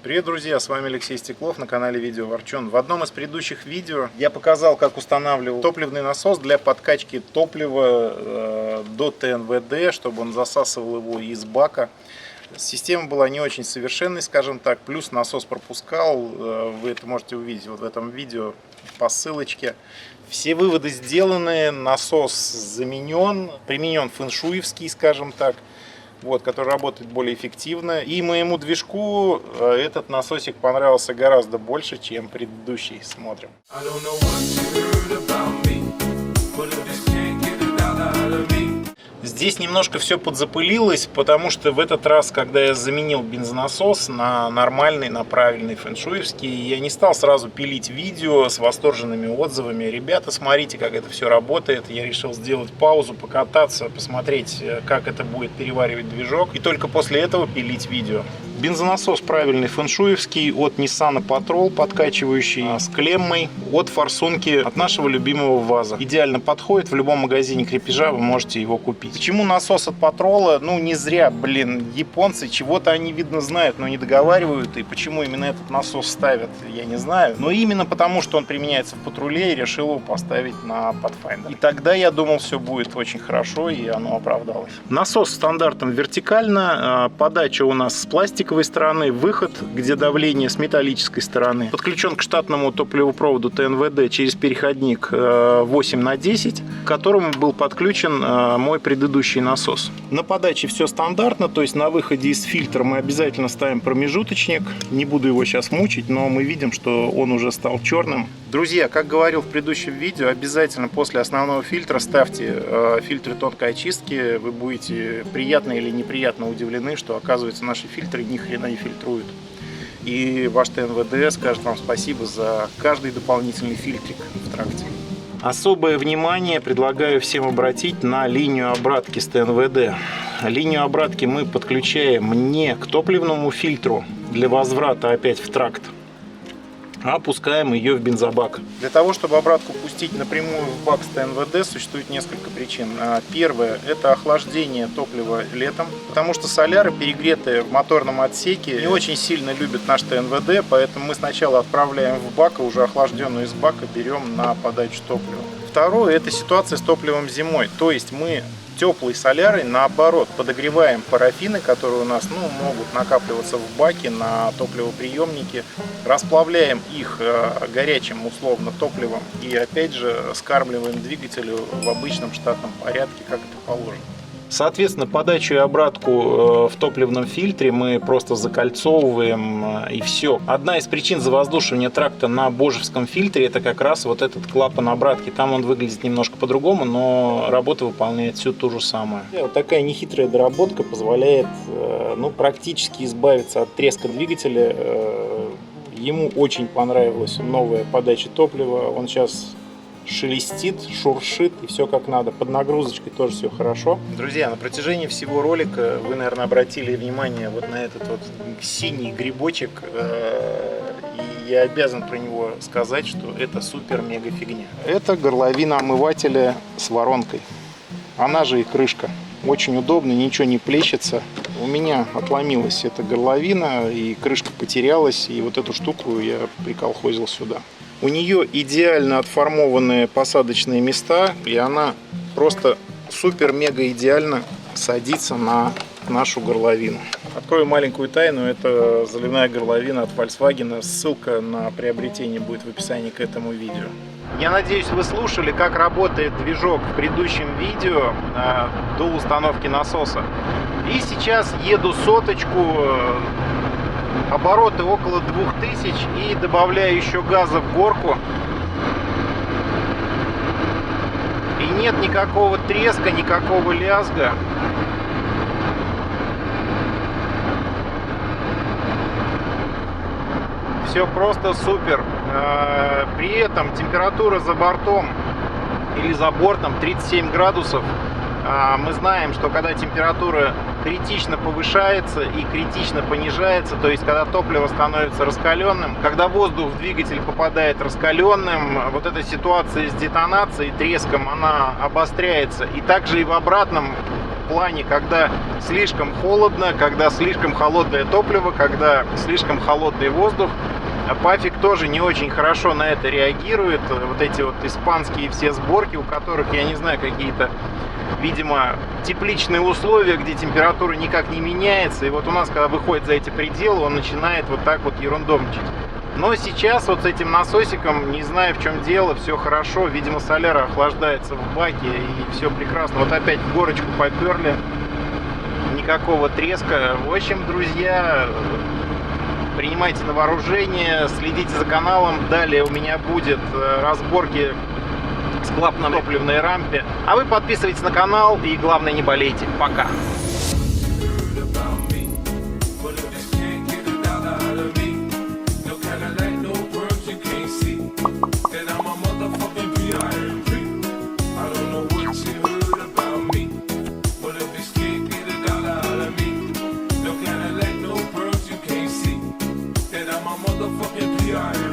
Привет, друзья! С вами Алексей Стеклов на канале Видео Ворчун. В одном из предыдущих видео я показал, как устанавливал топливный насос для подкачки топлива до ТНВД, чтобы он засасывал его из бака. Система была не очень совершенной, скажем так, плюс насос пропускал. Вы это можете увидеть вот в этом видео по ссылочке. Все выводы сделаны, насос заменен, применен фэншуевский, скажем так. Вот, который работает более эффективно. И моему движку этот насосик понравился гораздо больше, чем предыдущий. Смотрим. Здесь немножко все подзапылилось, потому что в этот раз, когда я заменил бензонасос на нормальный, на правильный фэншуевский, я не стал сразу пилить видео с восторженными отзывами. Ребята, смотрите, как это все работает. Я решил сделать паузу, покататься, посмотреть, как это будет переваривать движок. И только после этого пилить видео. Бензонасос правильный фэншуевский от Nissan Patrol, подкачивающий с клеммой от форсунки от нашего любимого ВАЗа. Идеально подходит, в любом магазине крепежа вы можете его купить. Почему насос от Patrol? Ну не зря, японцы чего-то они, видно, знают, но не договаривают. И почему именно этот насос ставят, я не знаю. Но именно потому, что он применяется в патруле, и решил его поставить на Pathfinder. И тогда я думал, все будет очень хорошо, и оно оправдалось. Насос стандартом вертикально, подача у нас с пластиковой стороны, выход, где давление с металлической стороны. Подключен к штатному топливопроводу ТНВД через переходник 8х10, к которому был подключен мой предыдущий насос. На подаче все стандартно, то есть на выходе из фильтра мы обязательно ставим промежуточник. Не буду его сейчас мучить, но мы видим, что он уже стал черным. Друзья, как говорил в предыдущем видео, обязательно после основного фильтра ставьте фильтры тонкой очистки. Вы будете приятно или неприятно удивлены, что, оказывается, наши фильтры ни хрена не фильтруют. И ваш ТНВД скажет вам спасибо за каждый дополнительный фильтрик в тракте. Особое внимание предлагаю всем обратить на линию обратки с ТНВД. Линию обратки мы подключаем не к топливному фильтру для возврата опять в тракт, а опускаем ее в бензобак. Для того, чтобы обратку пустить напрямую в бак с ТНВД, существует несколько причин. Первое – это охлаждение топлива летом, потому что соляры, перегретые в моторном отсеке, не очень сильно любят наш ТНВД, поэтому мы сначала отправляем в бак, а уже охлажденную из бака берем на подачу топлива. Второе – это ситуация с топливом зимой, то есть мы теплой солярой, наоборот, подогреваем парафины, которые у нас могут накапливаться в баке на топливоприемнике, расплавляем их горячим условно топливом и опять же скармливаем двигателю в обычном штатном порядке, как это положено. Соответственно, подачу и обратку в топливном фильтре мы просто закольцовываем и все. Одна из причин завоздушивания тракта на божевском фильтре — это как раз вот этот клапан обратки. Там он выглядит немножко по-другому, но работа выполняет всю ту же самую. И вот такая нехитрая доработка позволяет практически избавиться от треска двигателя. Ему очень понравилась новая подача топлива. Он сейчас шелестит, шуршит и все как надо. Под нагрузочкой тоже все хорошо. Друзья, на протяжении всего ролика вы, наверное, обратили внимание вот на этот вот синий грибочек. И я обязан про него сказать, что это супер-мега фигня. Это горловина омывателя с воронкой. Она же и крышка. Очень удобно, ничего не плещется. У меня отломилась эта горловина, и крышка потерялась, и вот эту штуку я приколхозил сюда. У нее идеально отформованные посадочные места, и она просто супер-мега идеально садится на нашу горловину. Открою маленькую тайну, это заливная горловина от Volkswagen. Ссылка на приобретение будет в описании к этому видео. Я надеюсь, вы слушали, как работает движок в предыдущем видео до установки насоса. И сейчас еду соточку. Обороты около 2000 и добавляю еще газа в горку. И нет никакого треска, никакого лязга. Все просто супер. При этом температура за бортом или за бортом 37 градусов. Мы знаем, что когда температура критично повышается и критично понижается, то есть когда топливо становится раскаленным, когда воздух в двигатель попадает раскаленным, вот эта ситуация с детонацией, треском, она обостряется. И также и в обратном плане, когда слишком холодно, когда слишком холодное топливо, когда слишком холодный воздух. Пафик тоже не очень хорошо на это реагирует. Вот эти вот испанские все сборки, у которых, я не знаю, какие-то, видимо, тепличные условия, где температура никак не меняется. И вот у нас, когда выходит за эти пределы, он начинает вот так вот ерундовничать. Но сейчас вот с этим насосиком, не знаю, в чем дело, все хорошо. Видимо, соляра охлаждается в баке, и все прекрасно. Вот опять в горочку поперли. Никакого треска. В общем, друзья, принимайте на вооружение, следите за каналом. Далее у меня будет разборки с клапаном на топливной рампе. А вы подписывайтесь на канал и, главное, не болейте. Пока! motherfucking P.I.